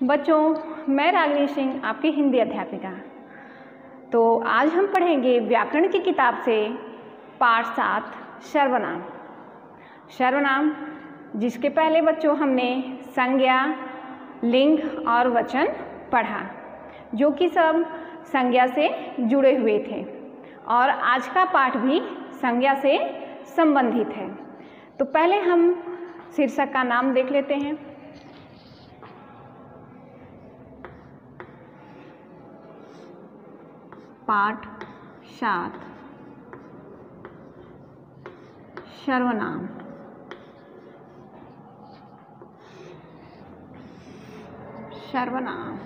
बच्चों, मैं रागिनी सिंह आपकी हिंदी अध्यापिका। तो आज हम पढ़ेंगे व्याकरण की किताब से पाठ 7 सर्वनाम। सर्वनाम जिसके पहले बच्चों हमने संज्ञा, लिंग और वचन पढ़ा, जो कि सब संज्ञा से जुड़े हुए थे, और आज का पाठ भी संज्ञा से संबंधित है। तो पहले हम शीर्षक का नाम देख लेते हैं। पाठ 7 सर्वनाम। सर्वनाम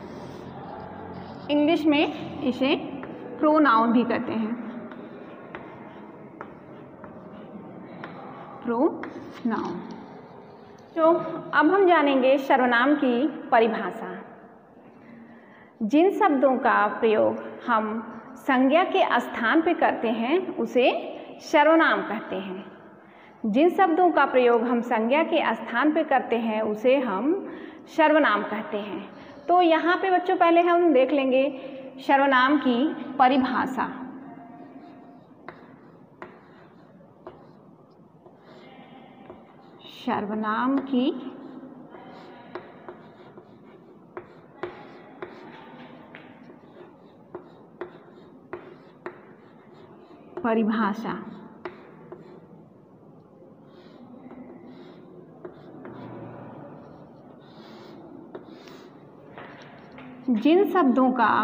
इंग्लिश में इसे प्रोनाउन भी कहते हैं। प्रोनाउन। तो अब हम जानेंगे सर्वनाम की परिभाषा। जिन शब्दों का प्रयोग हम संज्ञा के स्थान पर करते हैं उसे सर्वनाम कहते हैं। जिन शब्दों का प्रयोग हम संज्ञा के स्थान पर करते हैं उसे हम सर्वनाम कहते हैं। तो यहाँ पे बच्चों पहले हम देख लेंगे सर्वनाम की परिभाषा। सर्वनाम की परिभाषा। जिन शब्दों का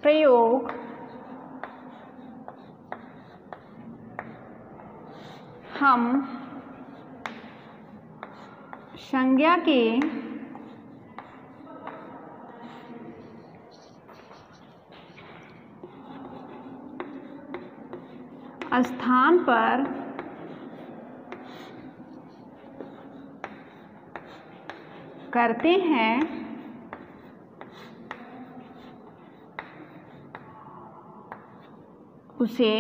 प्रयोग हम संज्ञा के स्थान पर करते हैं उसे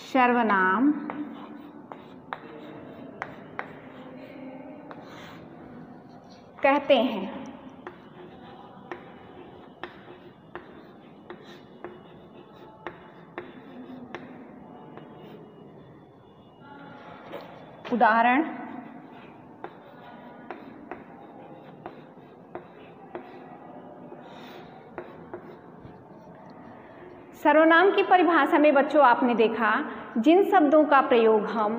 सर्वनाम कहते हैं। उदाहरण: सर्वनाम की परिभाषा में बच्चों आपने देखा, जिन शब्दों का प्रयोग हम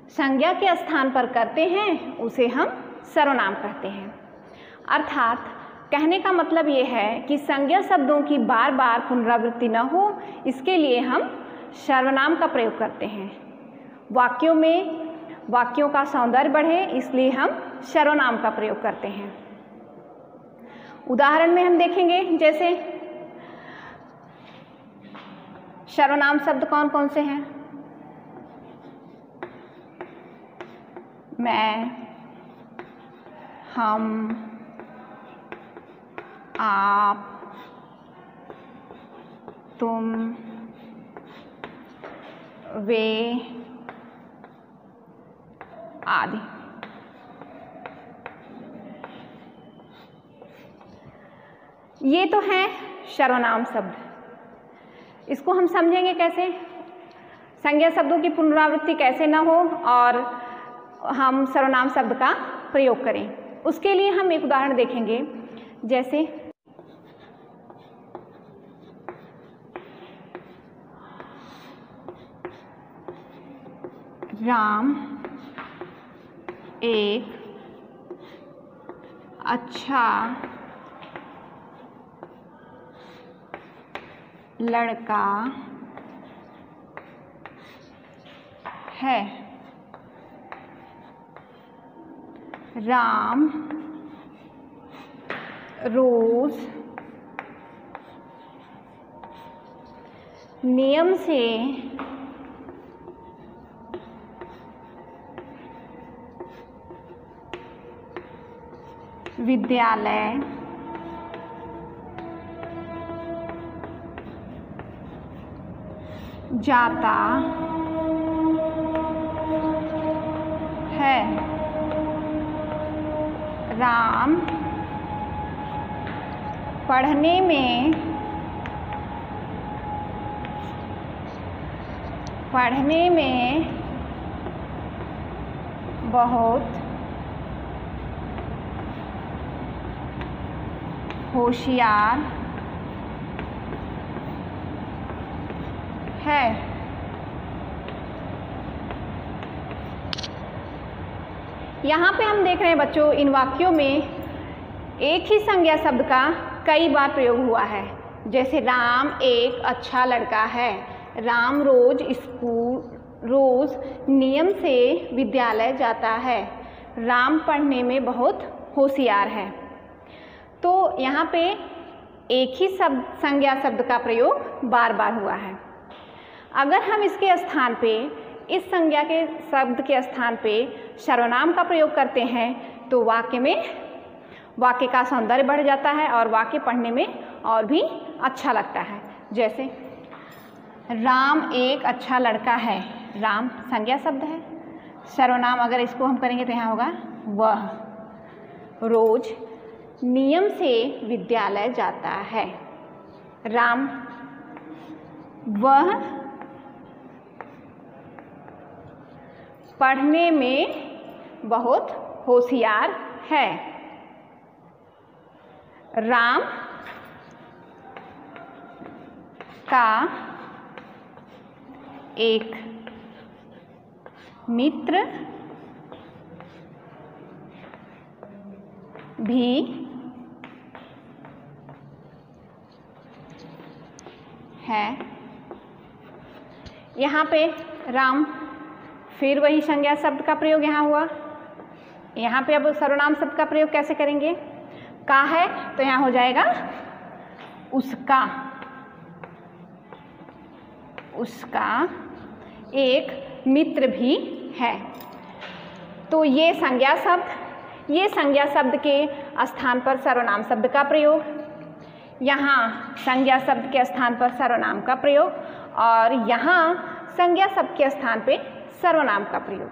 संज्ञा के स्थान पर करते हैं उसे हम सर्वनाम कहते हैं। अर्थात कहने का मतलब ये है कि संज्ञा शब्दों की बार बार पुनरावृत्ति न हो, इसके लिए हम सर्वनाम का प्रयोग करते हैं। वाक्यों का सौंदर्य बढ़े, इसलिए हम सर्वनाम का प्रयोग करते हैं। उदाहरण में हम देखेंगे, जैसे सर्वनाम शब्द कौन कौन से हैं? मैं, हम, आप, तुम, वे आदि। ये तो हैं सर्वनाम शब्द। इसको हम समझेंगे कैसे? संज्ञा शब्दों की पुनरावृत्ति कैसे न हो और हम सर्वनाम शब्द का प्रयोग करें, उसके लिए हम एक उदाहरण देखेंगे। जैसे राम एक अच्छा लड़का है। राम रोज नियम से विद्यालय जाता है। राम पढ़ने में बहुत होशियार है। यहाँ पे हम देख रहे हैं बच्चों, इन वाक्यों में एक ही संज्ञा शब्द का कई बार प्रयोग हुआ है। जैसे राम एक अच्छा लड़का है, राम रोज नियम से विद्यालय जाता है, राम पढ़ने में बहुत होशियार है। तो यहाँ पे एक ही संज्ञा शब्द का प्रयोग बार बार हुआ है। अगर हम इसके स्थान पे, इस संज्ञा के शब्द के स्थान पे सर्वनाम का प्रयोग करते हैं तो वाक्य का सौंदर्य बढ़ जाता है और वाक्य पढ़ने में और भी अच्छा लगता है। जैसे राम एक अच्छा लड़का है, राम संज्ञा शब्द है। सर्वनाम अगर इसको हम करेंगे तो यहाँ होगा वह रोज नियम से विद्यालय जाता है। राम वह पढ़ने में बहुत होशियार है। राम का एक मित्र भी है। यहाँ पे राम, फिर वही संज्ञा शब्द का प्रयोग यहाँ हुआ। यहाँ पे अब सर्वनाम शब्द का प्रयोग कैसे करेंगे? का है तो यहाँ हो जाएगा उसका। उसका एक मित्र भी है। तो ये संज्ञा शब्द के स्थान पर सर्वनाम शब्द का प्रयोग, यहाँ संज्ञा शब्द के स्थान पर सर्वनाम का प्रयोग और यहाँ संज्ञा शब्द के स्थान पे सर्वनाम का प्रयोग।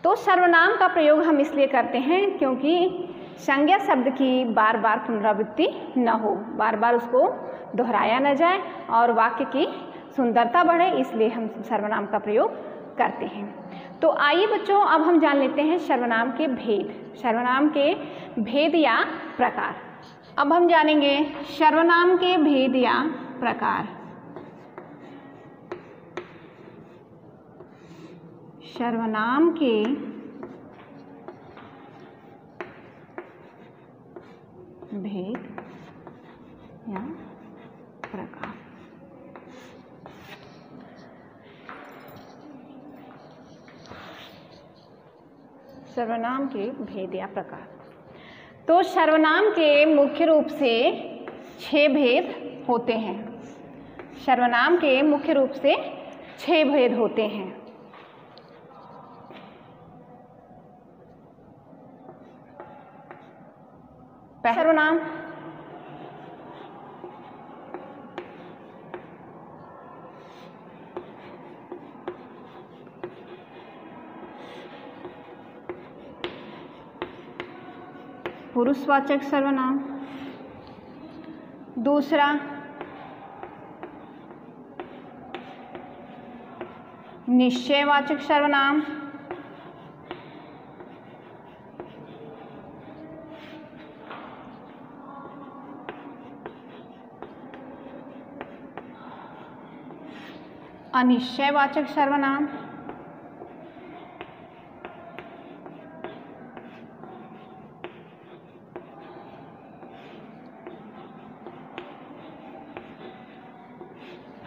तो सर्वनाम का प्रयोग हम इसलिए करते हैं क्योंकि संज्ञा शब्द की बार बार पुनरावृत्ति न हो, बार बार उसको दोहराया न जाए और वाक्य की सुंदरता बढ़े, इसलिए हम सर्वनाम का प्रयोग करते हैं। तो आइए बच्चों, अब हम जान लेते हैं सर्वनाम के भेद या प्रकार। अब हम जानेंगे सर्वनाम के भेद या प्रकार। सर्वनाम के भेद या प्रकार। सर्वनाम के भेद या प्रकार। तो सर्वनाम के मुख्य रूप से 6 भेद होते हैं। सर्वनाम के मुख्य रूप से 6 भेद होते हैं। सर्वनाम पुरुषवाचक सर्वनाम, दूसरा निश्चयवाचक सर्वनाम, अनिश्चयवाचक सर्वनाम,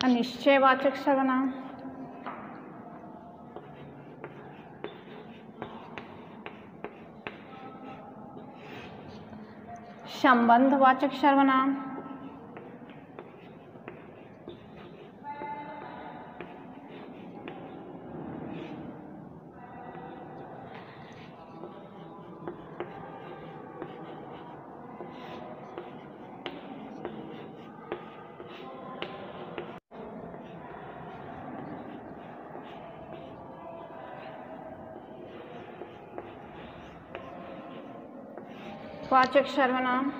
अनिश्चयवाचक सर्वनाम, संबंधवाचक सर्वनाम, वाचक सर्वनाम,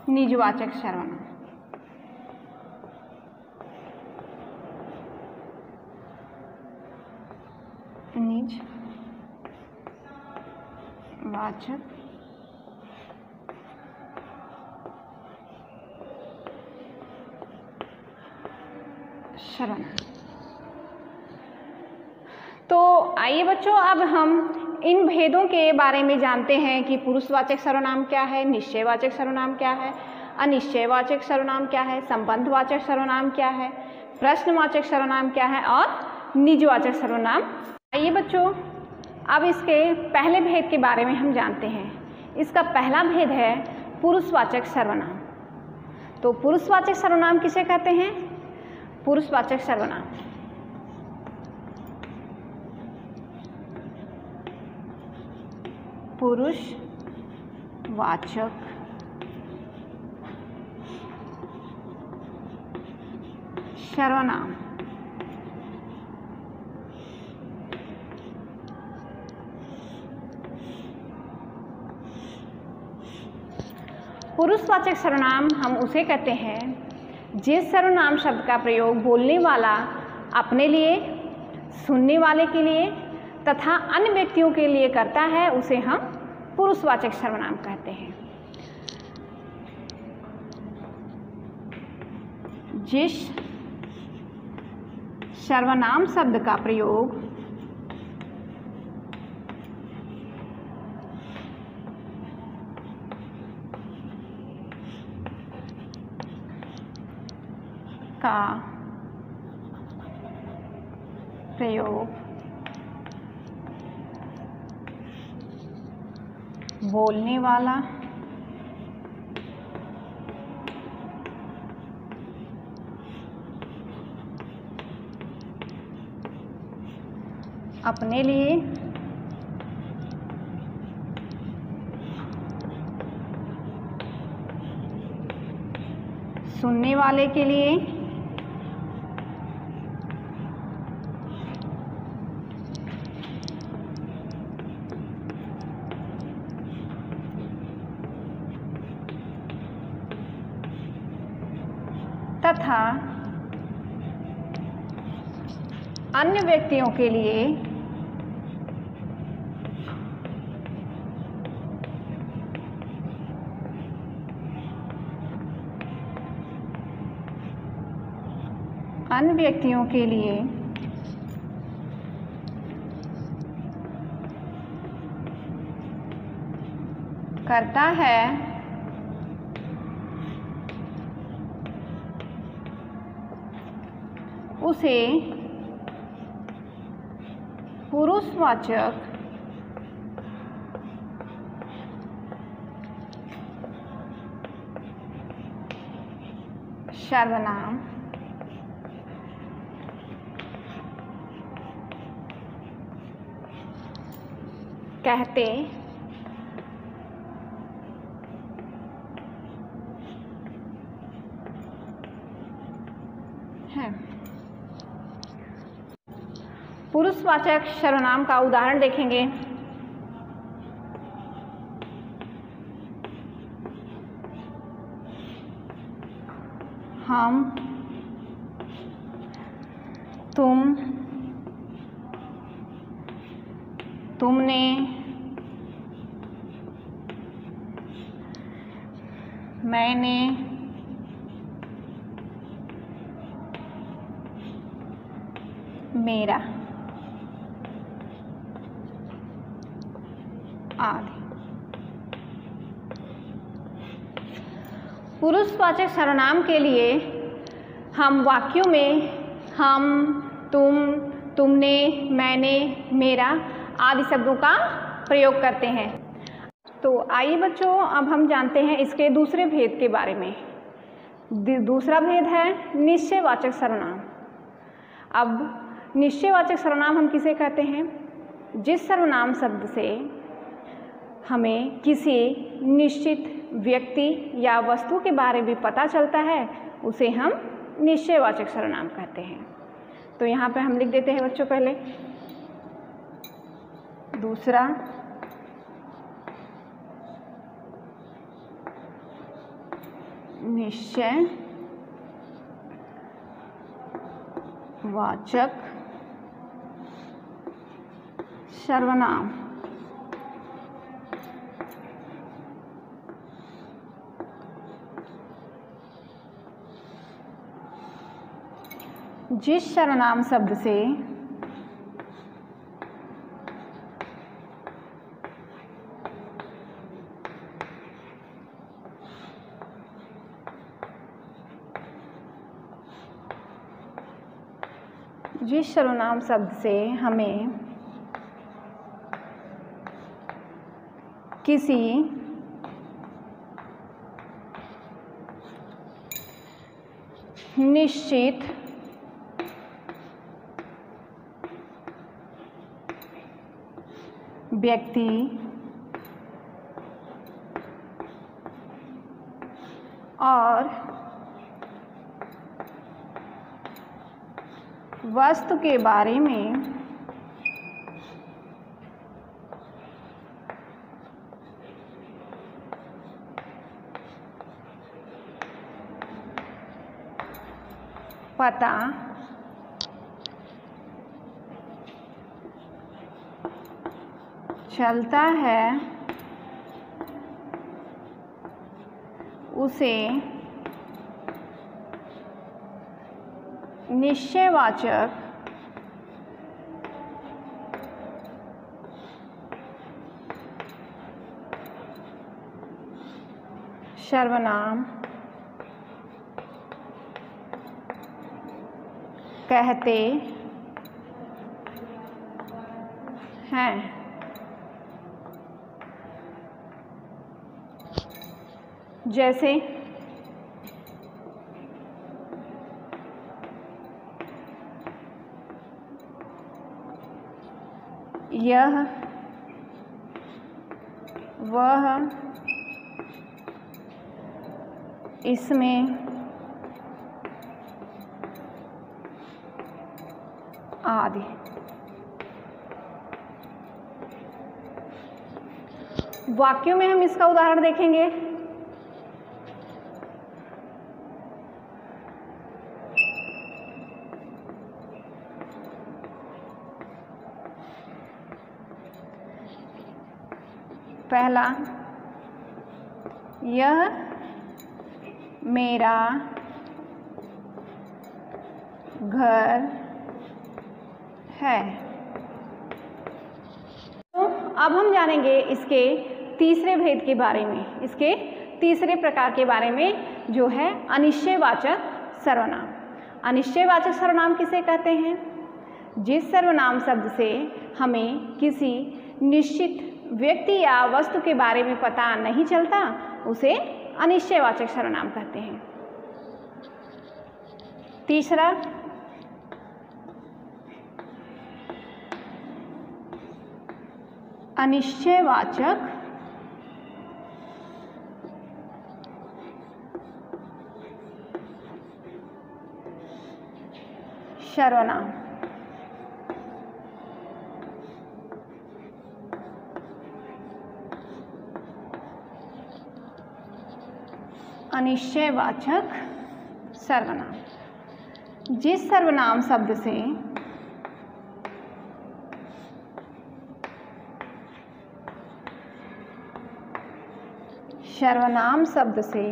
निजवाचक सर्वनाम। निजवाचक सर्वनाम। तो आइए बच्चों, अब हम इन भेदों के बारे में जानते हैं कि पुरुषवाचक सर्वनाम क्या है, निश्चयवाचक सर्वनाम क्या है, अनिश्चयवाचक सर्वनाम क्या है, संबंधवाचक सर्वनाम क्या है, प्रश्नवाचक सर्वनाम क्या है और निजवाचक सर्वनाम। आइए बच्चों, अब इसके पहले भेद के बारे में हम जानते हैं। इसका पहला भेद है पुरुषवाचक सर्वनाम। तो पुरुषवाचक सर्वनाम किसे कहते हैं? पुरुषवाचक सर्वनाम पुरुषवाचक सर्वनाम पुरुषवाचक सर्वनाम हम उसे कहते हैं जिस सर्वनाम शब्द का प्रयोग बोलने वाला अपने लिए, सुनने वाले के लिए तथा अन्य व्यक्तियों के लिए करता है, उसे हम पुरुषवाचक सर्वनाम कहते हैं। जिस सर्वनाम शब्द का प्रयोग बोलने वाला अपने लिए, सुनने वाले के लिए तथा अन्य व्यक्तियों के लिए करता है, उसे पुरुषवाचक सर्वनाम कहते हैं। पुरुषवाचक सर्वनाम का उदाहरण देखेंगे। हम, तुम, तुमने, मैंने, मेरा आदि। पुरुषवाचक सर्वनाम के लिए हम वाक्यों में हम, तुम, तुमने, मैंने, मेरा आदि शब्दों का प्रयोग करते हैं। तो आइए बच्चों, अब हम जानते हैं इसके दूसरे भेद के बारे में। दूसरा भेद है निश्चयवाचक सर्वनाम। अब निश्चयवाचक सर्वनाम हम किसे कहते हैं? जिस सर्वनाम शब्द से हमें किसी निश्चित व्यक्ति या वस्तु के बारे में पता चलता है, उसे हम निश्चयवाचक सर्वनाम कहते हैं। तो यहाँ पे हम लिख देते हैं बच्चों पहले दूसरा निश्चय वाचक सर्वनाम। जिस सर्वनाम शब्द से हमें किसी निश्चित व्यक्ति और वस्तु के बारे में पता चलता है उसे निश्चयवाचक सर्वनाम कहते हैं। जैसे यह, वह, इसमें, आदि। वाक्यों में हम इसका उदाहरण देखेंगे। पहला, यह मेरा घर है। तो अब हम जानेंगे इसके तीसरे भेद के बारे में, इसके तीसरे प्रकार के बारे में, जो है अनिश्चयवाचक सर्वनाम। अनिश्चयवाचक सर्वनाम किसे कहते हैं? जिस सर्वनाम शब्द से हमें किसी निश्चित व्यक्ति या वस्तु के बारे में पता नहीं चलता, उसे अनिश्चयवाचक सर्वनाम कहते हैं। तीसरा, अनिश्चयवाचक सर्वनाम। अनिश्चयवाचक सर्वनाम जिस सर्वनाम शब्द से सर्वनाम शब्द से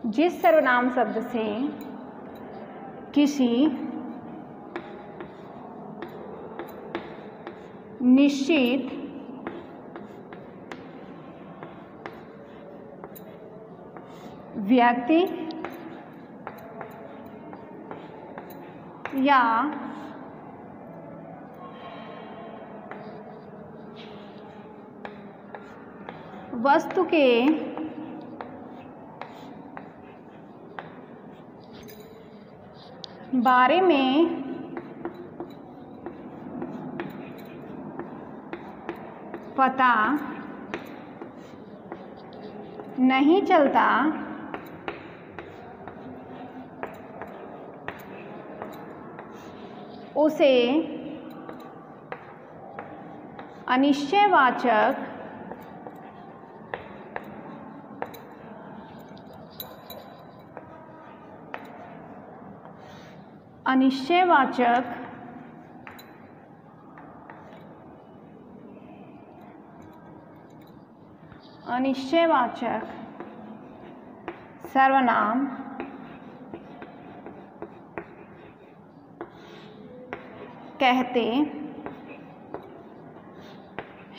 जिस सर्वनाम शब्द से किसी निश्चित व्यक्ति या वस्तु के बारे में पता नहीं चलता, उसे अनिश्चयवाचक सर्वनाम कहते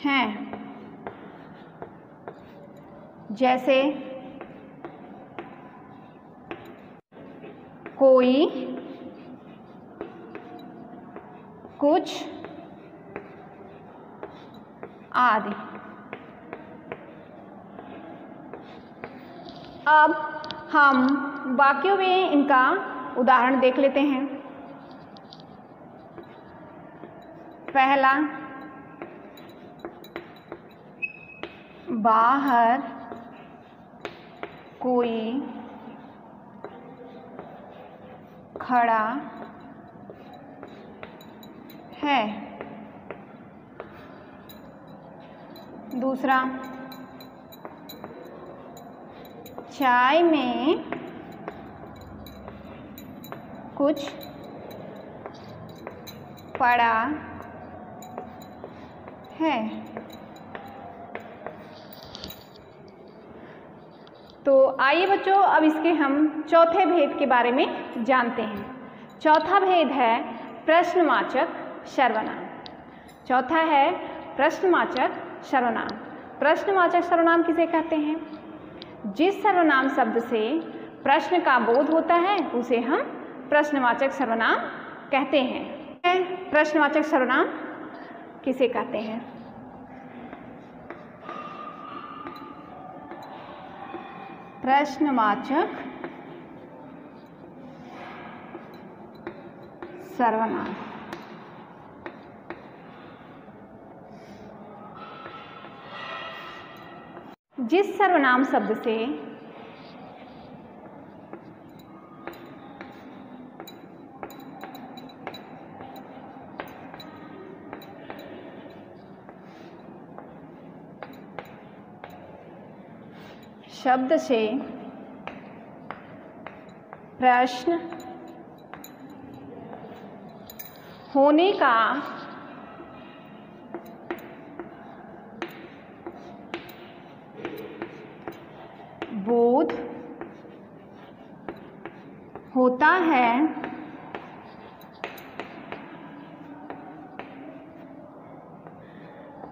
हैं। जैसे कोई, कुछ आदि। अब हम वाक्यों में इनका उदाहरण देख लेते हैं। पहला, बाहर कोई खड़ा है। दूसरा, चाय में कुछ पड़ा है। तो आइए बच्चों, अब इसके हम चौथे भेद के बारे में जानते हैं। चौथा भेद है प्रश्नवाचक सर्वनाम। चौथा है प्रश्नवाचक सर्वनाम। प्रश्नवाचक सर्वनाम किसे कहते हैं? जिस सर्वनाम शब्द से प्रश्न का बोध होता है उसे हम प्रश्नवाचक सर्वनाम कहते हैं। प्रश्नवाचक सर्वनाम किसे कहते हैं? प्रश्नवाचक सर्वनाम। जिस सर्वनाम शब्द से प्रश्न होने का बोध होता है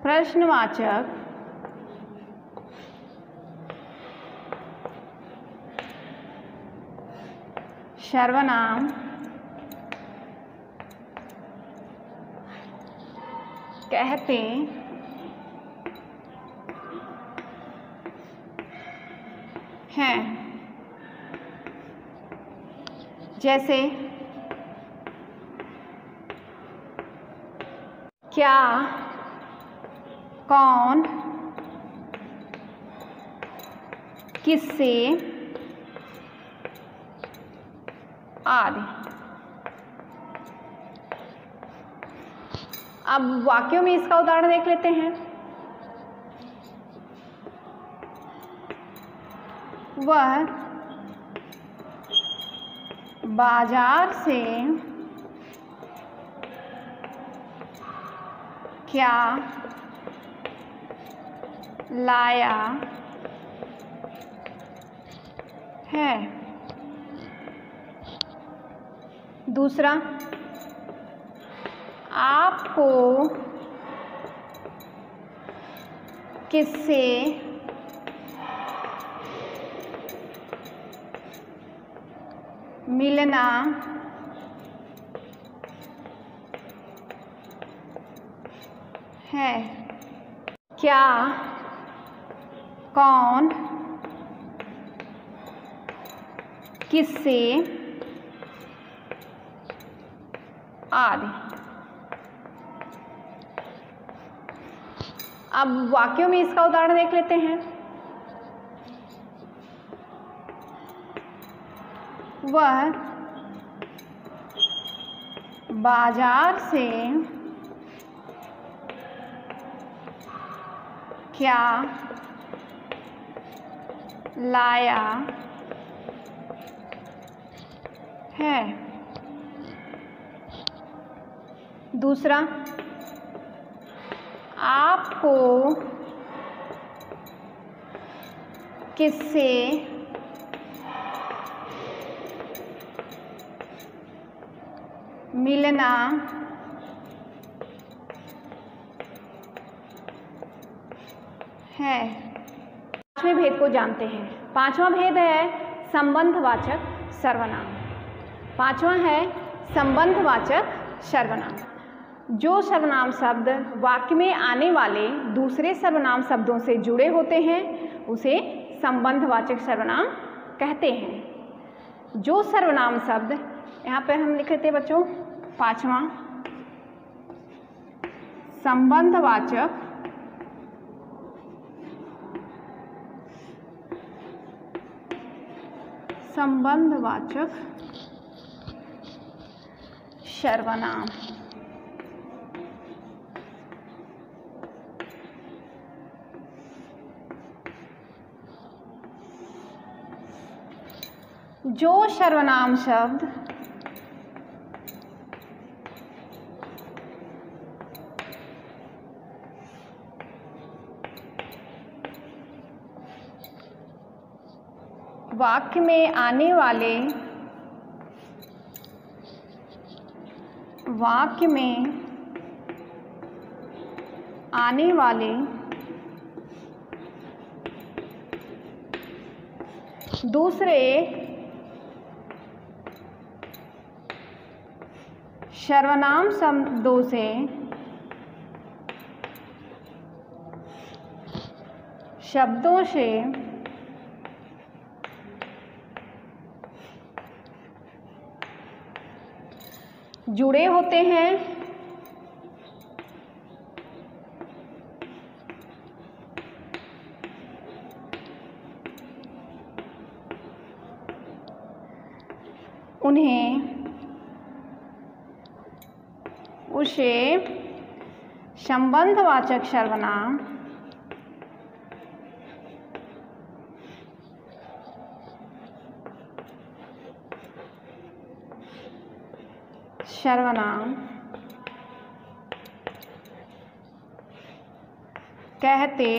प्रश्नवाचक सर्वनाम कहते हैं। जैसे क्या, कौन, किससे आदि। अब वाक्यों में इसका उदाहरण देख लेते हैं। वह बाजार से क्या लाया है। दूसरा, आपको किससे मिलना है। क्या, कौन, किससे आदि। अब वाक्यों में इसका उदाहरण देख लेते हैं। वह बाजार से क्या लाया है। दूसरा, आपको किससे मिलना है। पांचवें भेद को जानते हैं। पांचवा भेद है संबंधवाचक सर्वनाम। पांचवा है संबंधवाचक सर्वनाम। जो सर्वनाम शब्द वाक्य में आने वाले दूसरे सर्वनाम शब्दों से जुड़े होते हैं उसे संबंधवाचक सर्वनाम कहते हैं। जो सर्वनाम शब्द, यहाँ पर हम लिख लेते हैं बच्चों, पांचवा संबंधवाचक सर्वनाम। जो सर्वनाम शब्द वाक्य में आने वाले दूसरे सर्वनाम शब्दों से जुड़े होते हैं उसे संबंधवाचक सर्वनाम कहते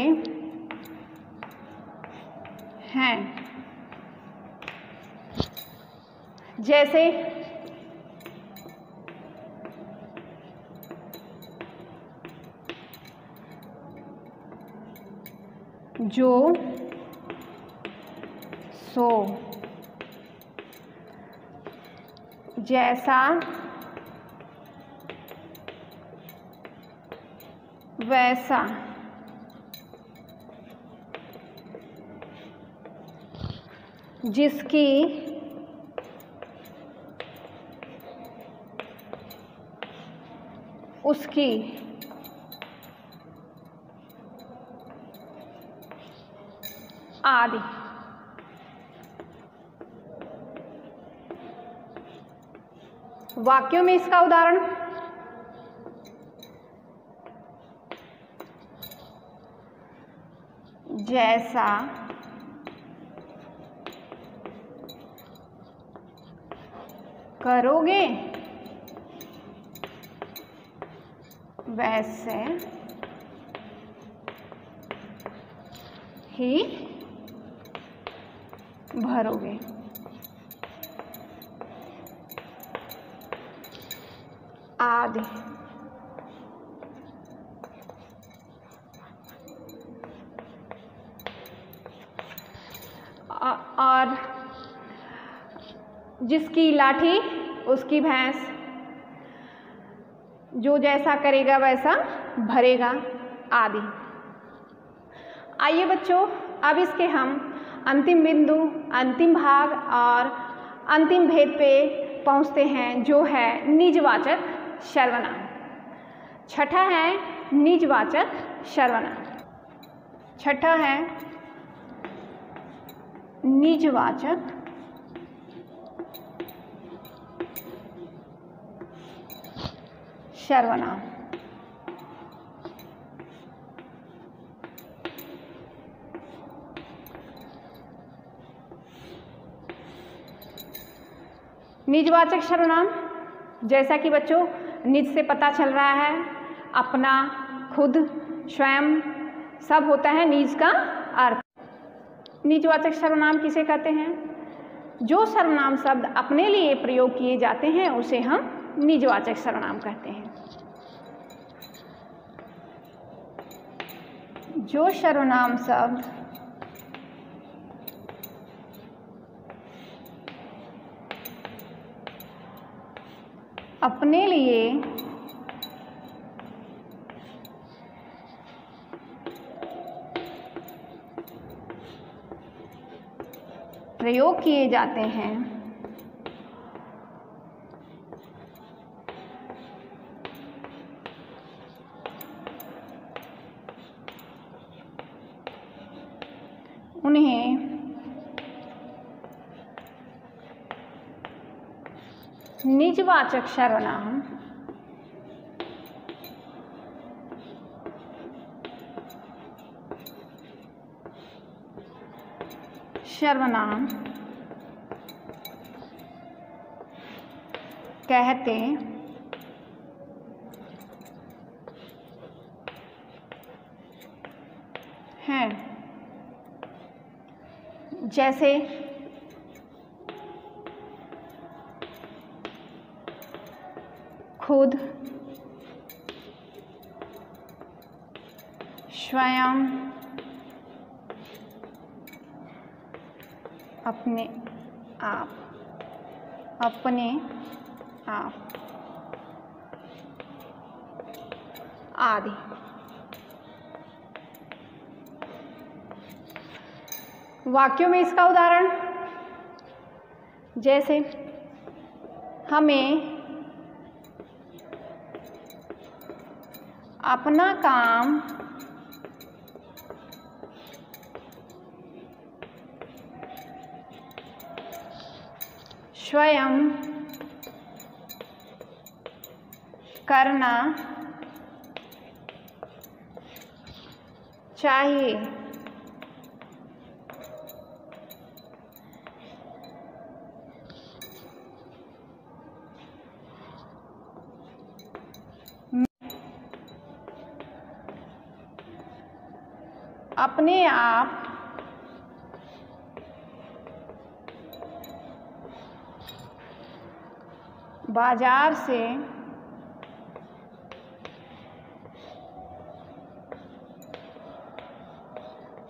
हैं। जैसे जो, सो, जैसा, वैसा, जिसकी, उसकी, आदि। वाक्यों में इसका उदाहरण, जैसा करोगे वैसे ही भरोगे। आदि। और जिसकी लाठी उसकी भैंस, जो जैसा करेगा वैसा भरेगा, आदि। आइए बच्चों, अब इसके हम अंतिम बिंदु, अंतिम भाग और अंतिम भेद पे पहुंचते हैं, जो है निजवाचक सर्वनाम। छठा है निजवाचक सर्वनाम। छठा है निजवाचक सर्वनाम। निजवाचक सर्वनाम, जैसा कि बच्चों निज से पता चल रहा है, अपना, खुद, स्वयं सब होता है निज का अर्थ। निजवाचक सर्वनाम किसे कहते हैं? जो सर्वनाम शब्द अपने लिए प्रयोग किए जाते हैं उसे हम निजवाचक सर्वनाम कहते हैं। जो सर्वनाम शब्द अपने लिए प्रयोग किए जाते हैं उन्हें निजवाचक सर्वनाम कहते हैं। जैसे खुद, स्वयं, अपने आप, अपने आप आदि। वाक्यों में इसका उदाहरण, जैसे हमें अपना काम स्वयं करना चाहिए। अपने आप बाजार से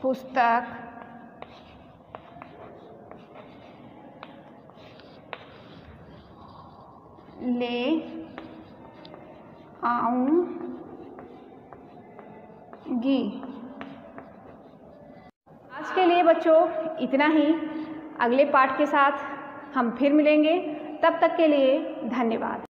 पुस्तक ले आऊंगी। आज के लिए बच्चों इतना ही। अगले पाठ के साथ हम फिर मिलेंगे। तब तक के लिए धन्यवाद।